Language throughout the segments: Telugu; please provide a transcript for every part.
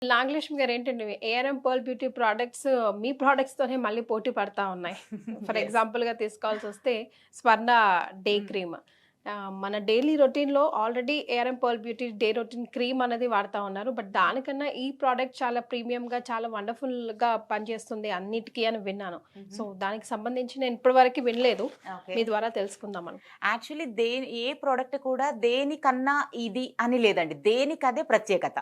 నాగలక్ష్మి గారేంటండి ఏఆర్ఎం పర్ల్ బ్యూటీ ప్రొడక్ట్స్ మీ ప్రొడక్ట్స్‌తోనే మళ్ళీ పోటీ పడతా ఉన్నాయి. For yes. ఎగ్జాంపుల్‌గా తీసుకోవాల్సొస్తే స్వర్ణ డే హ్మ్. క్రీమ్. మన డైలీ రొటీన్‌లో already ARM pearl beauty day routine cream అనేది వాడతా ఉన్నారు. బట్ దానికన్నా ఈ ప్రొడక్ట్ చాలా ప్రీమియంగా, చాలా వండర్‌ఫుల్‌గా పనిచేస్తుంది అన్నిటికి అని విన్నాను. హుహు. సో, దానికి సంబంధించి నేను ఇప్పటి వరకు వినలేదు. ఓకే. మీ ద్వారా తెలుసుకుందాం యాక్చువల్లీ ఏ ప్రొడక్ట్ కూడా దేనికన్నా ఇది అని లేదండి. దేనికదే ప్రత్యేకత.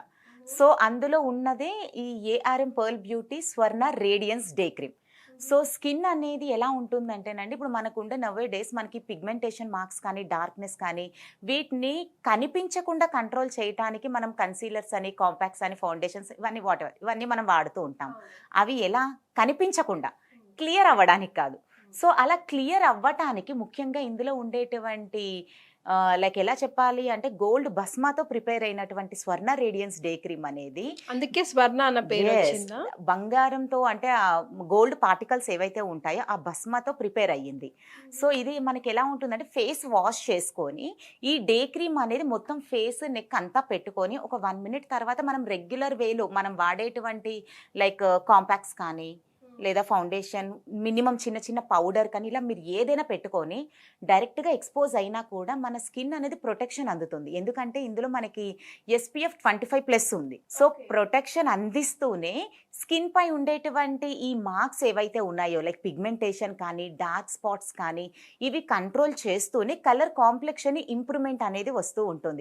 సో, అందులో ఉన్నదే ఈ ARM pearl beauty Swarna radiance day cream. So, skin అనేది ఎలా ఉంటుందంటేనండి, ఇప్పుడు మనకుండే నౌ ఏ డేస్ మనకి పిగ్మెంటేషన్ మార్క్స్ కానీ, డార్క్‌నెస్ కానీ, వీటిని కనిపించకుండా కంట్రోల్ చేయటానికి మనం కన్సీలర్స్ అని, కాంపాక్ట్స్ అని, ఫౌండేషన్స్ ఇవన్నీ వాటెవర్ ఇవన్నీ మనం వాడుతూ ఉంటాం. అవి ఎలా కనిపించకుండా, క్లియర్ అవ్వడానికి కాదు. సో, అలా క్లియర్ అవ్వటానికి ముఖ్యంగా ఇందులో ఉండేటువంటి లైక్ ఎలా చెప్పాలి అంటే గోల్డ్ భస్మాతో ప్రిపేర్ అయినటువంటి స్వర్ణ రేడియన్స్ డే క్రీమ్ అనేది అందుకే స్వర్ణ అన్న యెస్. పేరొచ్చిందా? బంగారంతో అంటే గోల్డ్ పార్టికల్స్ ఏవైతే ఉంటాయో ఆ భస్మతో ప్రిపేర్ అయ్యింది. సో, ఇది మనకెలా ఉంటుందంటే ఫేస్ వాష్ చేసుకొని, ఈ డే క్రీమ్ అనేది మొత్తం ఫేస్, నెక్ అంతా పెట్టుకొని ఒక 1 మినిట్ తర్వాత మనం రెగ్యులర్ వేలో మనం వాడేటువంటి లైక్ కాంపాక్ట్స్ కానీ, లేదా ఫౌండేషన్ మినిమమ్ చిన్న చిన్న పౌడర్ కానీ ఇలా మీరు ఏదైనా పెట్టుకొని డైరెక్ట్‌గా ఎక్స్‌పోజ్ అయినా కూడా మన స్కిన్ అనేది ప్రొటెక్షన్ అందుతుంది. ఎందుకంటే ఇందులో మనకి ఎస్‌పీఎఫ్ 25+ ఉంది. So, okay. ప్రొటెక్షన్ అందిస్తూనే స్కిన్ పై ఉండేటువంటి ఈ మార్క్స్ ఏవైతే ఉన్నాయో లైక్ పిగ్మెంటేషన్ కానీ, డార్క్ స్పాట్స్ కానీ ఇవి కంట్రోల్ చేస్తూనే కలర్ కాంప్లెక్షన్ ఇంప్రూవ్‌మెంట్ అనేది వస్తూ ఉంటుంది.